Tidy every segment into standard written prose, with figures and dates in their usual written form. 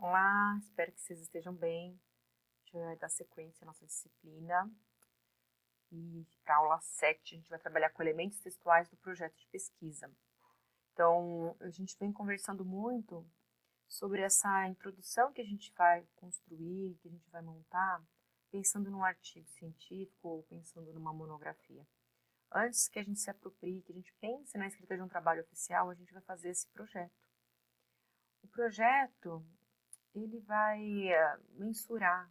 Olá, espero que vocês estejam bem. A gente vai dar sequência à nossa disciplina e para a aula 7 a gente vai trabalhar com elementos textuais do projeto de pesquisa. Então, a gente vem conversando muito sobre essa introdução que a gente vai construir, que a gente vai montar, pensando num artigo científico ou pensando numa monografia. Antes que a gente se aproprie, que a gente pense na escrita de um trabalho oficial, a gente vai fazer esse projeto. O projeto, ele vai mensurar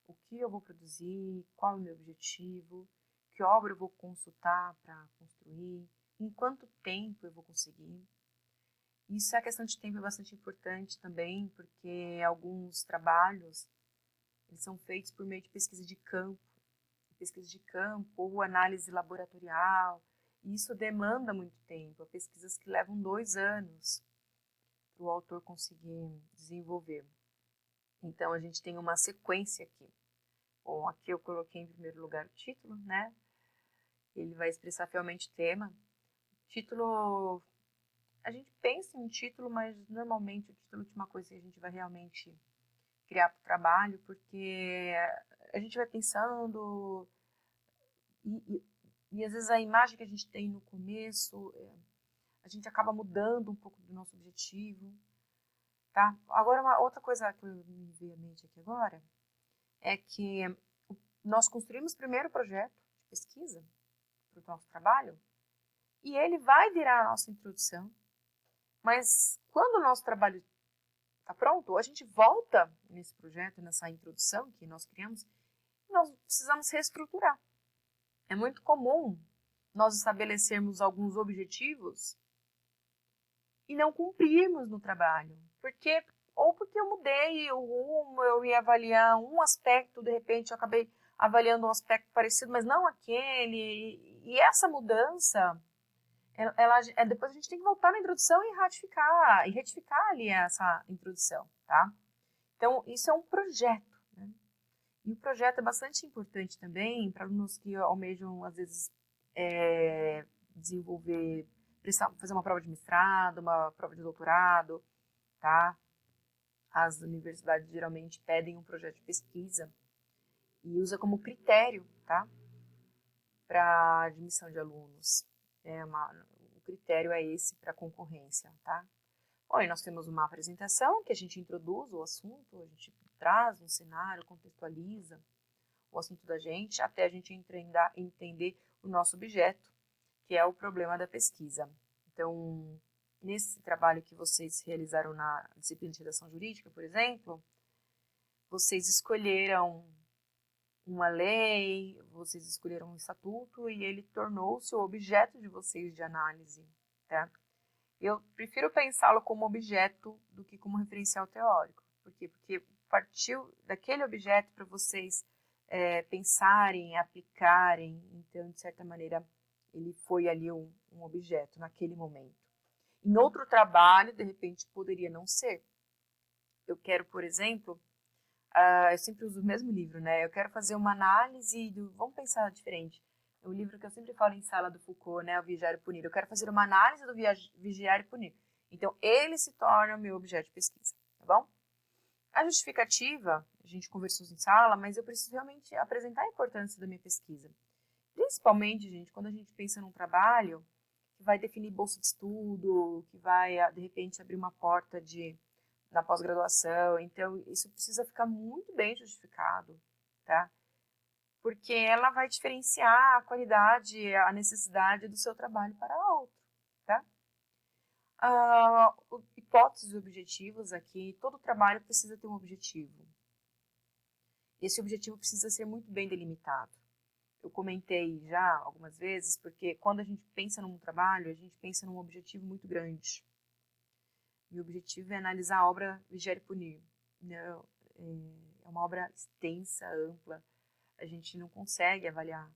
o que eu vou produzir, qual é o meu objetivo, que obra eu vou consultar para construir, em quanto tempo eu vou conseguir. Isso, a questão de tempo é bastante importante também, porque alguns trabalhos eles são feitos por meio de pesquisa de campo ou análise laboratorial, e isso demanda muito tempo. Há pesquisas que levam 2 anos para o autor conseguir desenvolver. Então, a gente tem uma sequência aqui. Bom, aqui eu coloquei em primeiro lugar o título, né? Ele vai expressar fielmente o tema. Título, a gente pensa em um título, mas normalmente o título é a última coisa que a gente vai realmente criar para o trabalho, porque a gente vai pensando e às vezes a imagem que a gente tem no começo, a gente acaba mudando um pouco do nosso objetivo, tá? Agora, uma outra coisa que me veio à mente aqui agora é que nós construímos primeiro o projeto de pesquisa para o nosso trabalho e ele vai virar a nossa introdução, mas quando o nosso trabalho está pronto, a gente volta nesse projeto, nessa introdução que nós criamos, e nós precisamos reestruturar. É muito comum nós estabelecermos alguns objetivos e não cumprirmos no trabalho, porque eu mudei o rumo, eu ia avaliar um aspecto, de repente eu acabei avaliando um aspecto parecido, mas não aquele, e essa mudança, depois a gente tem que voltar na introdução e retificar ali essa introdução, tá? Então, isso é um projeto, né? E o projeto é bastante importante também para alunos que almejam, às vezes, desenvolver, fazer uma prova de mestrado, uma prova de doutorado, tá? As universidades geralmente pedem um projeto de pesquisa e usa como critério, tá? Para admissão de alunos. O critério é esse para concorrência, tá? Bom, e nós temos uma apresentação que a gente introduz o assunto, a gente traz um cenário, contextualiza o assunto da gente, até a gente entender o nosso objeto, que é o problema da pesquisa. Então, nesse trabalho que vocês realizaram na disciplina de redação jurídica, por exemplo, vocês escolheram uma lei, vocês escolheram um estatuto e ele tornou-se o objeto de vocês de análise, tá? Eu prefiro pensá-lo como objeto do que como referencial teórico. Por quê? Porque partiu daquele objeto para vocês pensarem, aplicarem, então, de certa maneira, ele foi ali um objeto naquele momento. Em outro trabalho, de repente, poderia não ser. Eu quero, por exemplo, eu sempre uso o mesmo livro, né? Eu quero fazer uma análise do... Vamos pensar diferente. É o livro que eu sempre falo em sala do Foucault, né? O Vigiar e Punir. Eu quero fazer uma análise do Vigiar e Punir. Então, ele se torna o meu objeto de pesquisa, tá bom? A justificativa, a gente conversou em sala, mas eu preciso realmente apresentar a importância da minha pesquisa. Principalmente, gente, quando a gente pensa num trabalho que vai definir bolsa de estudo, que vai, de repente, abrir uma porta na pós-graduação. Então, isso precisa ficar muito bem justificado, tá? Porque ela vai diferenciar a qualidade, a necessidade do seu trabalho para outro, tá? Hipóteses e objetivos aqui, todo trabalho precisa ter um objetivo. Esse objetivo precisa ser muito bem delimitado. Eu comentei já algumas vezes, porque quando a gente pensa num trabalho, a gente pensa num objetivo muito grande. E o objetivo é analisar a obra Vigiar e Punir. Não, é uma obra extensa, ampla. A gente não consegue avaliar.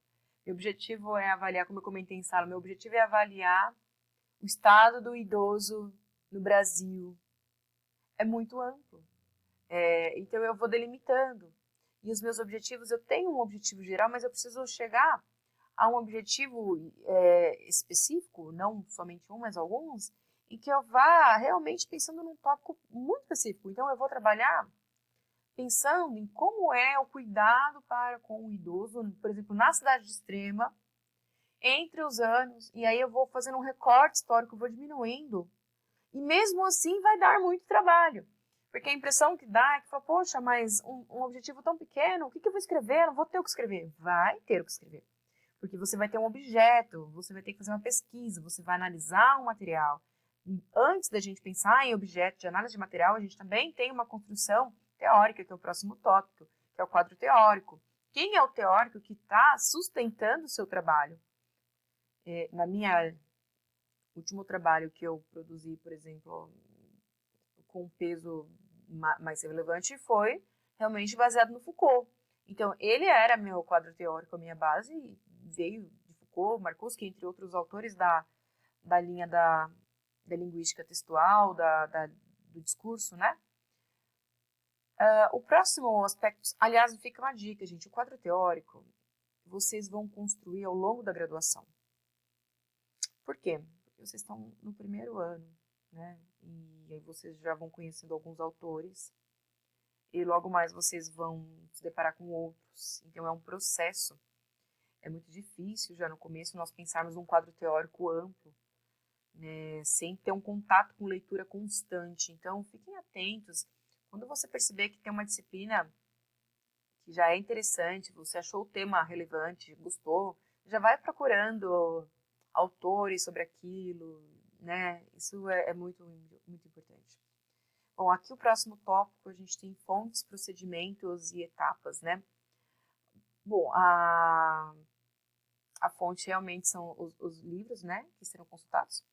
Meu objetivo é avaliar, como eu comentei em sala, meu objetivo é avaliar o estado do idoso no Brasil. É muito amplo. Então eu vou delimitando. E os meus objetivos, eu tenho um objetivo geral, mas eu preciso chegar a um objetivo específico, não somente um, mas alguns, em que eu vá realmente pensando num tópico muito específico. Então, eu vou trabalhar pensando em como é o cuidado para com o idoso, por exemplo, na cidade de Extrema, entre os anos, e aí eu vou fazendo um recorte histórico, vou diminuindo, e mesmo assim vai dar muito trabalho. Porque a impressão que dá é que fala, poxa, mas um objetivo tão pequeno, o que eu vou escrever? Eu não vou ter o que escrever. Vai ter o que escrever. Porque você vai ter um objeto, você vai ter que fazer uma pesquisa, você vai analisar um material. E antes da gente pensar em objeto de análise de material, a gente também tem uma construção teórica, que é o próximo tópico, que é o quadro teórico. Quem é o teórico que está sustentando o seu trabalho? Na minha último trabalho que eu produzi, por exemplo, com peso mais relevante, foi realmente baseado no Foucault. Então, ele era meu quadro teórico, a minha base, e veio de Foucault, Marcuse, entre outros autores da linha da linguística textual, do discurso, né? O próximo aspecto, aliás, fica uma dica, gente, o quadro teórico vocês vão construir ao longo da graduação. Por quê? Porque vocês estão no primeiro ano, né? E aí vocês já vão conhecendo alguns autores e logo mais vocês vão se deparar com outros. Então é um processo. É muito difícil já no começo nós pensarmos num quadro teórico amplo, né? Sem ter um contato com leitura constante. Então fiquem atentos. Quando você perceber que tem uma disciplina que já é interessante, você achou o tema relevante, gostou, já vai procurando autores sobre aquilo, né? Isso é muito, muito importante. Bom, aqui o próximo tópico, a gente tem fontes, procedimentos e etapas, né? Bom, a fonte realmente são os livros, né, que serão consultados.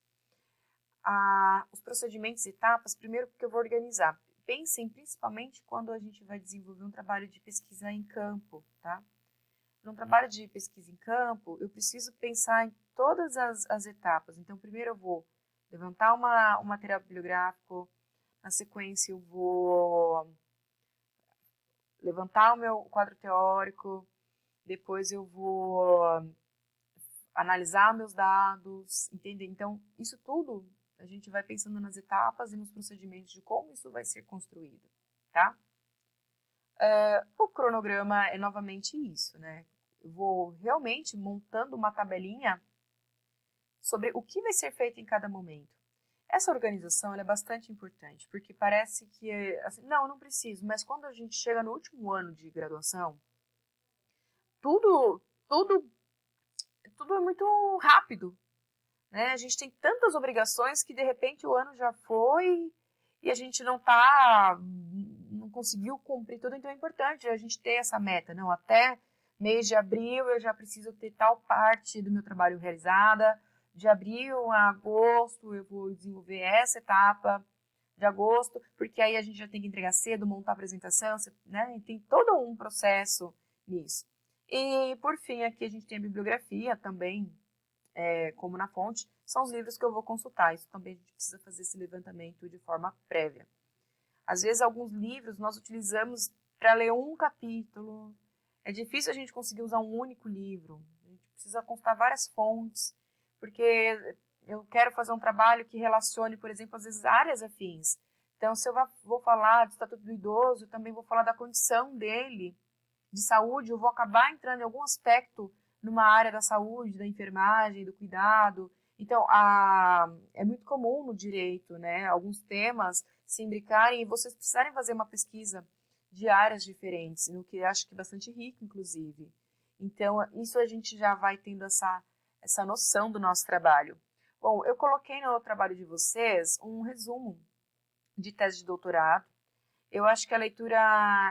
Os procedimentos e etapas, primeiro porque eu vou organizar. Pensem principalmente quando a gente vai desenvolver um trabalho de pesquisa em campo, tá? Num trabalho de pesquisa em campo, eu preciso pensar em todas as etapas. Então, primeiro eu vou levantar um material bibliográfico, na sequência eu vou levantar o meu quadro teórico, depois eu vou analisar meus dados, entender? Então, isso tudo a gente vai pensando nas etapas e nos procedimentos de como isso vai ser construído, tá? O cronograma é novamente isso, né? Eu vou realmente montando uma tabelinha sobre o que vai ser feito em cada momento. Essa organização é bastante importante, porque parece que, assim, não preciso, mas quando a gente chega no último ano de graduação, tudo, tudo, tudo é muito rápido, né? A gente tem tantas obrigações que, de repente, o ano já foi e a gente não conseguiu cumprir tudo, então é importante a gente ter essa meta, não, até mês de abril eu já preciso ter tal parte do meu trabalho realizada, de abril a agosto eu vou desenvolver essa etapa, de agosto, porque aí a gente já tem que entregar cedo, montar a apresentação, né, e tem todo um processo nisso. E, por fim, aqui a gente tem a bibliografia também, como na fonte, são os livros que eu vou consultar, isso também a gente precisa fazer esse levantamento de forma prévia. Às vezes, alguns livros nós utilizamos para ler um capítulo. É difícil a gente conseguir usar um único livro. A gente precisa consultar várias fontes, porque eu quero fazer um trabalho que relacione, por exemplo, às vezes áreas afins. Então, se eu vou falar do Estatuto do Idoso, eu também vou falar da condição dele de saúde, eu vou acabar entrando em algum aspecto numa área da saúde, da enfermagem, do cuidado. Então, é muito comum no direito, né, alguns temas se imbricarem e vocês precisarem fazer uma pesquisa de áreas diferentes, no que eu acho que é bastante rico, inclusive. Então, isso a gente já vai tendo essa noção do nosso trabalho. Bom, eu coloquei no trabalho de vocês um resumo de tese de doutorado. Eu acho que a leitura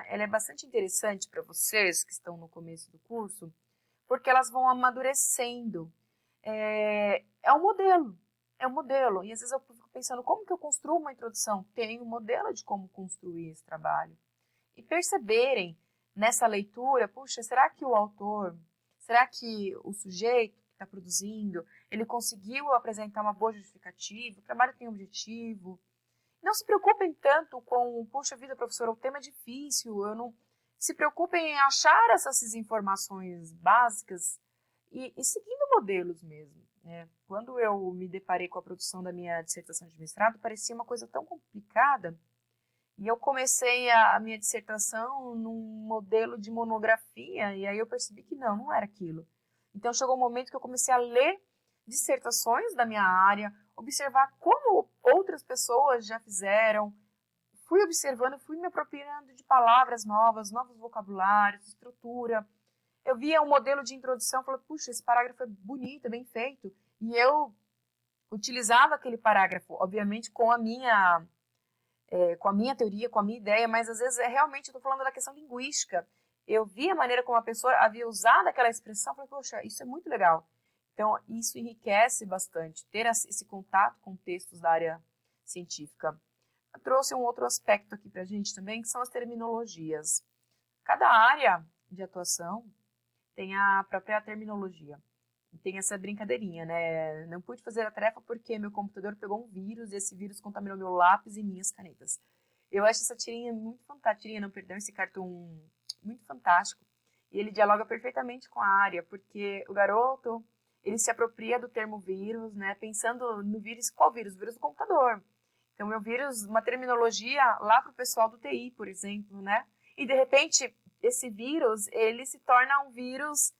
ela é bastante interessante para vocês que estão no começo do curso, porque elas vão amadurecendo. É um modelo. E às vezes eu fico pensando, como que eu construo uma introdução? Tem um modelo de como construir esse trabalho. E perceberem nessa leitura, puxa, será que o autor, será que o sujeito que está produzindo, ele conseguiu apresentar uma boa justificativa, o trabalho tem objetivo? Não se preocupem tanto com, puxa vida, professor, o tema é difícil, eu não... Se preocupem em achar essas informações básicas e seguindo modelos mesmo, né? Quando eu me deparei com a produção da minha dissertação de mestrado, parecia uma coisa tão complicada, e eu comecei a minha dissertação num modelo de monografia, e aí eu percebi que não era aquilo. Então chegou um momento que eu comecei a ler dissertações da minha área, observar como outras pessoas já fizeram, fui observando, fui me apropriando de palavras novas, novos vocabulários, estrutura. Eu via um modelo de introdução, falei, puxa, esse parágrafo é bonito, é bem feito. E eu utilizava aquele parágrafo, obviamente, com a minha teoria, com a minha ideia, mas às vezes realmente estou falando da questão linguística. Eu vi a maneira como a pessoa havia usado aquela expressão, falei, poxa, isso é muito legal. Então, isso enriquece bastante, ter esse contato com textos da área científica. Eu trouxe um outro aspecto aqui para a gente também, que são as terminologias. Cada área de atuação tem a própria terminologia. Tem essa brincadeirinha, né? Não pude fazer a tarefa porque meu computador pegou um vírus e esse vírus contaminou meu lápis e minhas canetas. Eu acho essa tirinha muito fantástica, tirinha não, perdão, esse cartoon muito fantástico. E ele dialoga perfeitamente com a área, porque o garoto, ele se apropria do termo vírus, né? Pensando no vírus, qual vírus? O vírus do computador. Então, meu vírus, uma terminologia lá para o pessoal do TI, por exemplo, né? E, de repente, esse vírus, ele se torna um vírus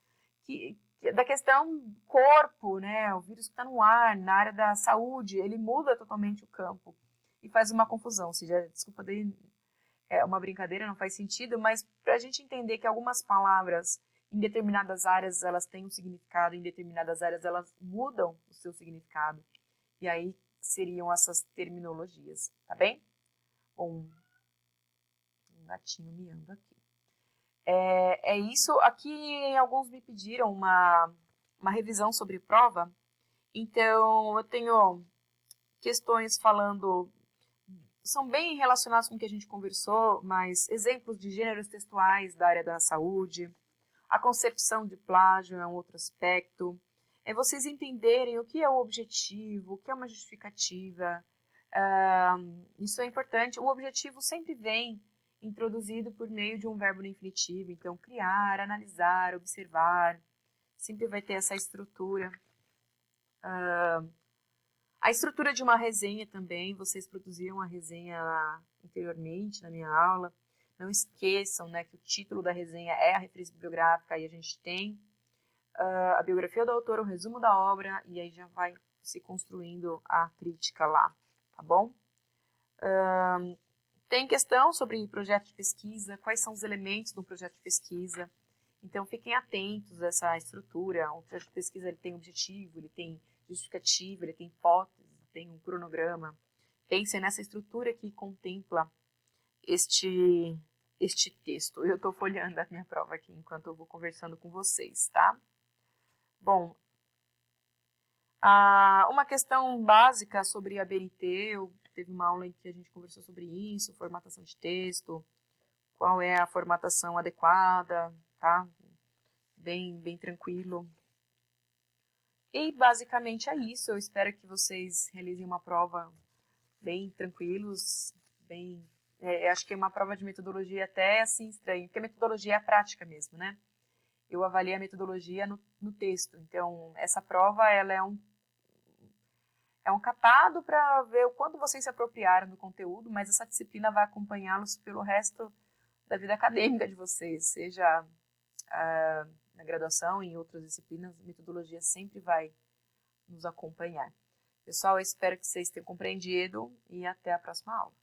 da questão corpo, né? O vírus que está no ar, na área da saúde, ele muda totalmente o campo e faz uma confusão. Ou seja, desculpa, é uma brincadeira, não faz sentido, mas para a gente entender que algumas palavras em determinadas áreas elas têm um significado, em determinadas áreas elas mudam o seu significado. E aí seriam essas terminologias, tá bem? Um gatinho miando aqui. É isso. Aqui alguns me pediram uma revisão sobre prova. Então, eu tenho questões falando, são bem relacionadas com o que a gente conversou, mas exemplos de gêneros textuais da área da saúde, a concepção de plágio é um outro aspecto, é vocês entenderem o que é o objetivo, o que é uma justificativa, isso é importante. O objetivo sempre vem introduzido por meio de um verbo no infinitivo, então criar, analisar, observar, sempre vai ter essa estrutura. A estrutura de uma resenha também, vocês produziram uma resenha anteriormente na minha aula. Não esqueçam, né, que o título da resenha é a referência bibliográfica, e a gente tem a biografia do autor, o resumo da obra, e aí já vai se construindo a crítica lá, tá bom? Tem questão sobre projeto de pesquisa, quais são os elementos do projeto de pesquisa. Então, fiquem atentos a essa estrutura. O projeto de pesquisa ele tem objetivo, ele tem justificativa, ele tem hipótese, tem um cronograma. Pensem nessa estrutura que contempla este texto. Eu estou folheando a minha prova aqui enquanto eu vou conversando com vocês, tá? Bom, uma questão básica sobre a BNT, teve uma aula em que a gente conversou sobre isso, formatação de texto, qual é a formatação adequada, tá? Bem tranquilo. E basicamente é isso. Eu espero que vocês realizem uma prova bem tranquilos, acho que é uma prova de metodologia até assim estranha, porque a metodologia é a prática mesmo, né? Eu avaliei a metodologia no texto. Então, essa prova ela é um catado para ver o quanto vocês se apropriaram do conteúdo, mas essa disciplina vai acompanhá-los pelo resto da vida acadêmica de vocês, seja na graduação e em outras disciplinas, a metodologia sempre vai nos acompanhar. Pessoal, eu espero que vocês tenham compreendido e até a próxima aula.